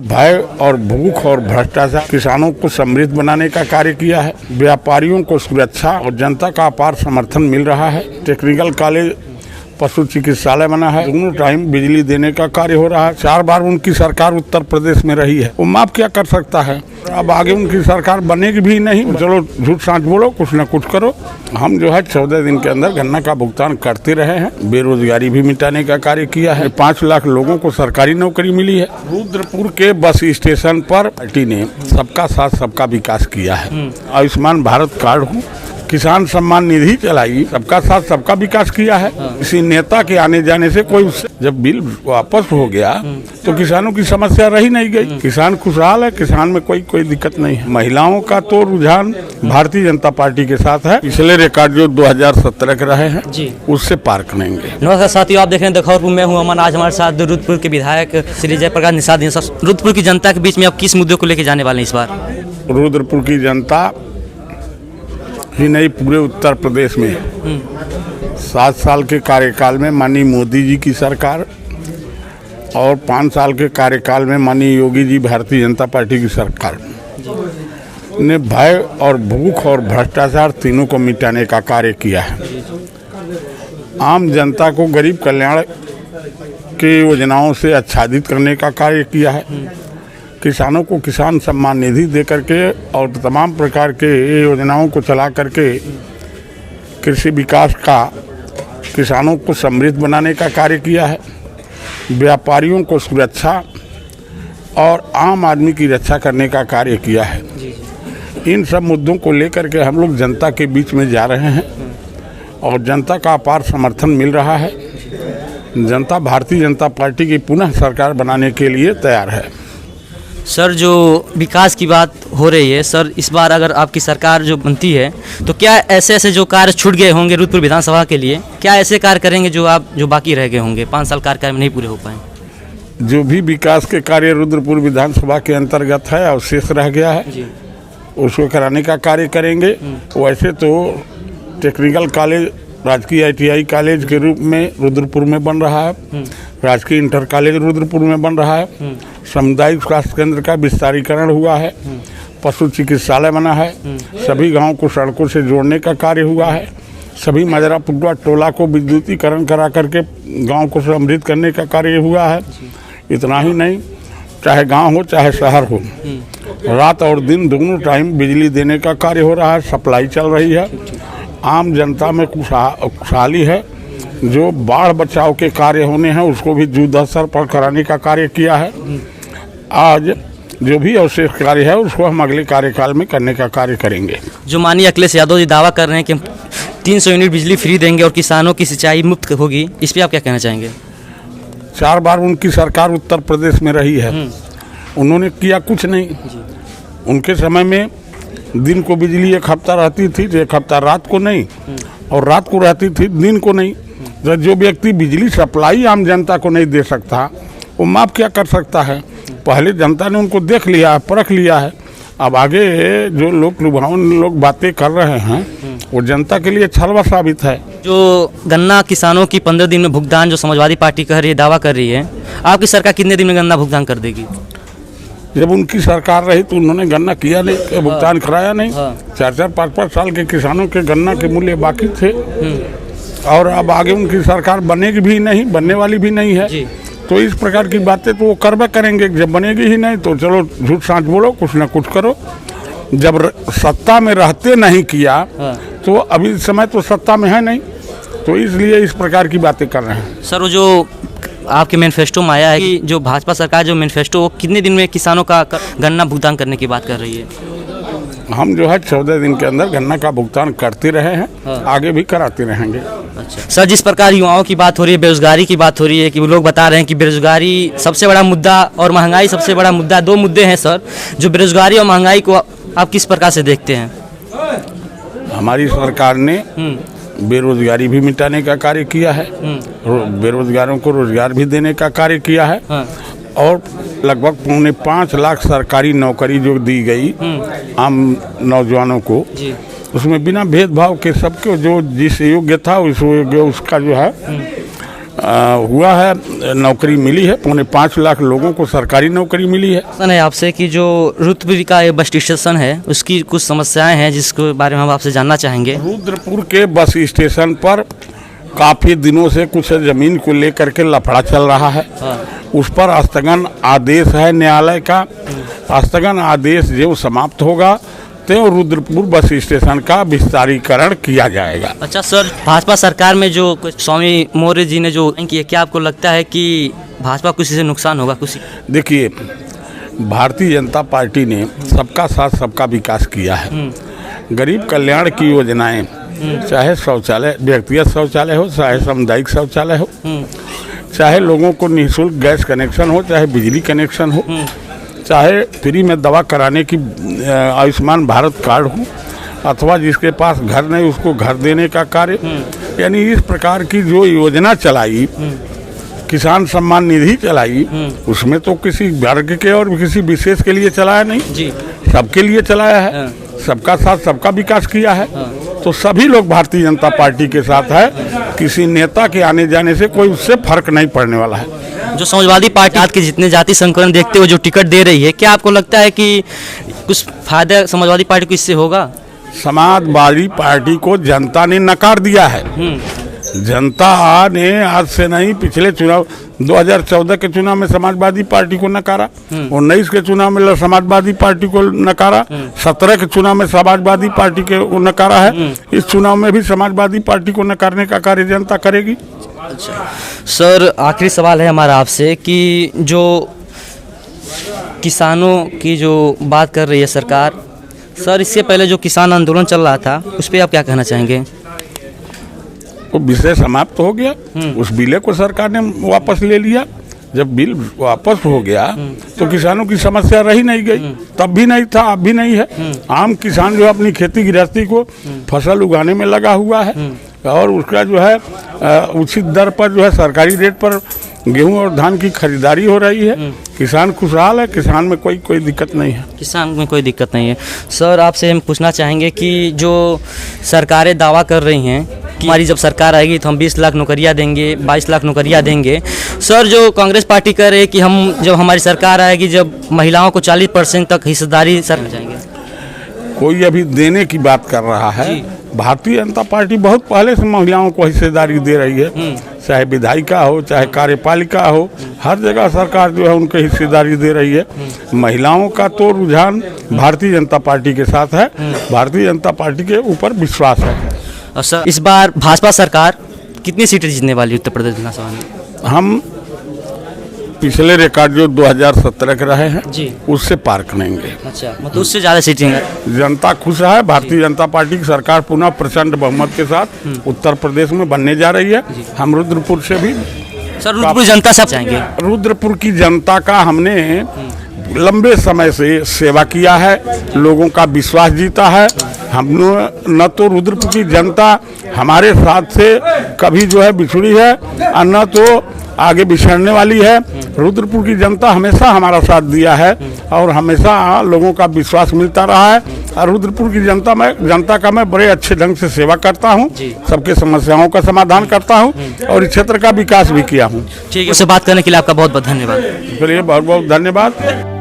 भय और भूख और भ्रष्टाचार किसानों को समृद्ध बनाने का कार्य किया है। व्यापारियों को सुरक्षा और जनता का अपार समर्थन मिल रहा है। टेक्निकल कॉलेज पशु चिकित्सालय बना है। दोनों टाइम बिजली देने का कार्य हो रहा है। 4 बार उनकी सरकार उत्तर प्रदेश में रही है। वो माफ क्या कर सकता है। अब आगे उनकी सरकार बनेगी भी नहीं। चलो झूठ सांच बोलो, कुछ न कुछ करो। हम जो है 14 दिन के अंदर गन्ना का भुगतान करते रहे हैं। बेरोजगारी भी मिटाने का कार्य किया है। 5 लाख लोगों को सरकारी नौकरी मिली है। रुद्रपुर के बस स्टेशन पर पार्टी ने सबका साथ सबका विकास किया है। आयुष्मान भारत कार्ड हो, किसान सम्मान निधि चलाई, सबका साथ सबका विकास किया है। किसी नेता के आने जाने से कोई, जब बिल वापस हो गया तो किसानों की समस्या रही नहीं गई। किसान खुशहाल है। किसान में कोई दिक्कत नहीं है। महिलाओं का तो रुझान भारतीय जनता पार्टी के साथ है। पिछले रिकॉर्ड जो 2017 के रहे हैं उससे पार करेंगे। नमस्कार साथियों, आप देख रहे हैं दखौरपुर में हूँ अमन। आज हमारे साथ रुद्रपुर के विधायक श्री जयप्रकाश निषाद हैं। रुद्रपुर की जनता के बीच में आप किस मुद्दे को लेकर जाने वाले हैं इस बार? रुद्रपुर की जनता ही नहीं, पूरे उत्तर प्रदेश में 7 साल के कार्यकाल में माननीय मोदी जी की सरकार और 5 साल के कार्यकाल में माननीय योगी जी भारतीय जनता पार्टी की सरकार ने भय और भूख और भ्रष्टाचार तीनों को मिटाने का कार्य किया है। आम जनता को गरीब कल्याण की योजनाओं से आच्छादित करने का कार्य किया है। किसानों को किसान सम्मान निधि दे करके और तमाम प्रकार के योजनाओं को चला करके कृषि विकास का, किसानों को समृद्ध बनाने का कार्य किया है। व्यापारियों को सुरक्षा और आम आदमी की रक्षा करने का कार्य किया है। इन सब मुद्दों को लेकर के हम लोग जनता के बीच में जा रहे हैं और जनता का अपार समर्थन मिल रहा है। जनता भारतीय जनता पार्टी की पुनः सरकार बनाने के लिए तैयार है। सर, जो विकास की बात हो रही है सर, इस बार अगर आपकी सरकार जो बनती है तो क्या ऐसे जो कार्य छूट गए होंगे रुद्रपुर विधानसभा के लिए, क्या ऐसे कार्य करेंगे जो बाकी रह गए होंगे, 5 साल कार्यकाल में नहीं पूरे हो पाए? जो भी विकास के कार्य रुद्रपुर विधानसभा के अंतर्गत है और शेष रह गया है उसको कराने का कार्य करेंगे। वैसे तो टेक्निकल कॉलेज राजकीय ITI कॉलेज के रूप में रुद्रपुर में बन रहा है। राजकीय इंटर कॉलेज रुद्रपुर में बन रहा है। सामुदायिक स्वास्थ्य केंद्र का विस्तारीकरण हुआ है। पशु चिकित्सालय बना है। सभी गांवों को सड़कों से जोड़ने का कार्य हुआ है। सभी मजरा पुगवा टोला को विद्युतीकरण करा करके गांव को समृद्ध करने का कार्य हुआ है। इतना ही नहीं, चाहे गांव हो चाहे शहर हो, रात और दिन दोनों टाइम बिजली देने का कार्य हो रहा है। सप्लाई चल रही है। आम जनता में खुशहाली है। जो बाढ़ बचाव के कार्य होने हैं उसको भी युद्ध स्तर पर कराने का कार्य किया है। आज जो भी अवशेष कार्य है उसको हम अगले कार्यकाल में करने का कार्य करेंगे। जो माननीय अखिलेश यादव जी दावा कर रहे हैं कि 300 यूनिट बिजली फ्री देंगे और किसानों की सिंचाई मुफ्त होगी, इस पर आप क्या कहना चाहेंगे? 4 बार उनकी सरकार उत्तर प्रदेश में रही है। उन्होंने किया कुछ नहीं। उनके समय में दिन को बिजली 1 हफ्ता रहती थी, 1 हफ्ता रात को नहीं, और रात को रहती थी दिन को नहीं। जो व्यक्ति बिजली सप्लाई आम जनता को नहीं दे सकता वो माफ क्या कर सकता है। पहले जनता ने उनको देख लिया है, परख लिया है। अब आगे जो लुभावन लोग बातें कर रहे हैं वो जनता के लिए छलवा साबित है। जो गन्ना किसानों की 15 दिन में भुगतान जो समाजवादी पार्टी कह रही है, दावा कर रही है, आपकी सरकार कितने दिन में गन्ना भुगतान कर देगी? जब उनकी सरकार रही तो उन्होंने गन्ना किया नहीं, भुगतान कराया नहीं। 4-4, 5-5 साल के किसानों के गन्ना के मूल्य बाकी थे और अब आगे उनकी सरकार बनेगी भी नहीं, बनने वाली भी नहीं है। तो इस प्रकार की बातें तो वो करबे करेंगे। जब बनेगी ही नहीं तो चलो झूठ सांच बोलो, कुछ न कुछ करो। जब सत्ता में रहते नहीं किया तो अभी समय तो सत्ता में है नहीं, तो इसलिए इस प्रकार की बातें कर रहे हैं। सर, वो जो आपके मैनिफेस्टो में आया है कि जो भाजपा सरकार जो मैनिफेस्टो, वो कितने दिन में किसानों का गन्ना भुगतान करने की बात कर रही है? हम जो है 14 दिन के अंदर गन्ना का भुगतान करते रहे हैं। आगे भी कराते रहेंगे। अच्छा सर, जिस प्रकार युवाओं की बात हो रही है, बेरोजगारी की बात हो रही है कि वो लोग बता रहे हैं कि बेरोजगारी सबसे बड़ा मुद्दा और महंगाई सबसे बड़ा मुद्दा, 2 मुद्दे हैं सर। जो बेरोजगारी और महंगाई को आप किस प्रकार से देखते हैं? हमारी सरकार ने बेरोजगारी भी मिटाने का कार्य किया है। बेरोजगारों को रोजगार भी देने का कार्य किया है। और लगभग 5.25 लाख सरकारी नौकरी जो दी गई आम नौजवानों को, उसमें बिना भेदभाव के सबके जो जिस योग्य था उस योग्य उसका जो है हुआ है, नौकरी मिली है। 5.25 लाख लोगों को सरकारी नौकरी मिली है। प्रश्न है आपसे कि जो रुद्रपुर का ये बस स्टेशन है उसकी कुछ समस्याएं हैं जिसके बारे में हम आपसे जानना चाहेंगे। रुद्रपुर के बस स्टेशन पर काफ़ी दिनों से कुछ ज़मीन को लेकर के लफड़ा चल रहा है। उस पर स्थगन आदेश है न्यायालय का। स्थगन आदेश जो समाप्त होगा तो रुद्रपुर बस स्टेशन का विस्तारीकरण किया जाएगा। अच्छा सर, भाजपा सरकार में जो स्वामी मौर्य जी ने जो किया, क्या आपको लगता है कि भाजपा को इससे नुकसान होगा कुछ? देखिए, भारतीय जनता पार्टी ने सबका साथ सबका विकास किया है। गरीब कल्याण की योजनाएं, चाहे शौचालय, व्यक्तिगत शौचालय हो, चाहे सामुदायिक शौचालय हो, चाहे लोगों को निःशुल्क गैस कनेक्शन हो, चाहे बिजली कनेक्शन हो, चाहे फ्री में दवा कराने की आयुष्मान भारत कार्ड हो, अथवा जिसके पास घर नहीं उसको घर देने का कार्य, यानी इस प्रकार की जो योजना चलाई, किसान सम्मान निधि चलाई, उसमें तो किसी वर्ग के और किसी विशेष के लिए चलाया नहीं जी, सबके लिए चलाया है। सबका साथ सबका विकास किया है। तो सभी लोग भारतीय जनता पार्टी के साथ है। किसी नेता के आने जाने से कोई उससे फर्क नहीं पड़ने वाला है। जो समाजवादी पार्टी आज के जितने जाति संकलन देखते हुए जो टिकट दे रही है, क्या आपको लगता है कि कुछ फायदा समाजवादी पार्टी को इससे होगा? समाजवादी पार्टी को जनता ने नकार दिया है। जनता ने आज से नहीं, पिछले चुनाव 2014 के चुनाव में समाजवादी पार्टी को नकारा, 19 के चुनाव में समाजवादी पार्टी को नकारा, 17 के चुनाव में समाजवादी पार्टी को नकारा है। इस चुनाव में भी समाजवादी पार्टी को नकारने का कार्य जनता करेगी। अच्छा सर, आखिरी सवाल है हमारा आपसे कि जो किसानों की जो बात कर रही है सरकार, सर इससे पहले जो किसान आंदोलन चल रहा था उस पर आप क्या कहना चाहेंगे? वो विषय समाप्त हो गया। उस बिल को सरकार ने वापस ले लिया। जब बिल वापस हो गया तो किसानों की समस्या रही नहीं गई। तब भी नहीं था, अब भी नहीं है। आम किसान जो अपनी खेती गृहस्थी को फसल उगाने में लगा हुआ है और उसका जो है उचित दर पर जो है सरकारी रेट पर गेहूं और धान की खरीदारी हो रही है। किसान खुशहाल है, किसान में कोई दिक्कत नहीं है। किसान में कोई दिक्कत नहीं है। सर आपसे हम पूछना चाहेंगे कि जो सरकारें दावा कर रही हैं कि हमारी जब सरकार आएगी तो हम 20 लाख नौकरियां देंगे, 22 लाख नौकरियां देंगे। सर जो कांग्रेस पार्टी कह रही है कि हम जब हमारी सरकार आएगी जब महिलाओं को 40% तक हिस्सेदारी सर जाएंगे। कोई अभी देने की बात कर रहा है। भारतीय जनता पार्टी बहुत पहले से महिलाओं को हिस्सेदारी दे रही है। चाहे विधायिका हो, चाहे कार्यपालिका हो, हर जगह सरकार जो है उनको हिस्सेदारी दे रही है। महिलाओं का तो रुझान भारतीय जनता पार्टी के साथ है। भारतीय जनता पार्टी के ऊपर विश्वास है। और सर इस बार भाजपा सरकार कितनी सीटें जीतने वाली उत्तर प्रदेश विधानसभा में? हम पिछले रिकॉर्ड जो 2017 के रहे हैं जी, उससे पार करेंगे। अच्छा, मतलब उससे ज़्यादा सीटें। जनता खुश है। भारतीय जनता पार्टी की सरकार पुनः प्रचंड बहुमत के साथ उत्तर प्रदेश में बनने जा रही है। हम रुद्रपुर से भी सर रुद्रपुर जनता सब चाहेंगे। रुद्रपुर की जनता का हमने लंबे समय से सेवा किया है, लोगों का विश्वास जीता है। हम न तो रुद्रपुर की जनता हमारे साथ से कभी जो है बिछड़ी है और न तो आगे बिछड़ने वाली है। रुद्रपुर की जनता हमेशा हमारा साथ दिया है और हमेशा लोगों का विश्वास मिलता रहा है। और रुद्रपुर की जनता का मैं बड़े अच्छे ढंग से सेवा करता हूँ, सबके समस्याओं का समाधान करता हूँ और इस क्षेत्र का विकास भी किया हूँ। ठीक है, उससे बात करने के लिए आपका बहुत बहुत धन्यवाद। चलिए, बहुत बहुत धन्यवाद।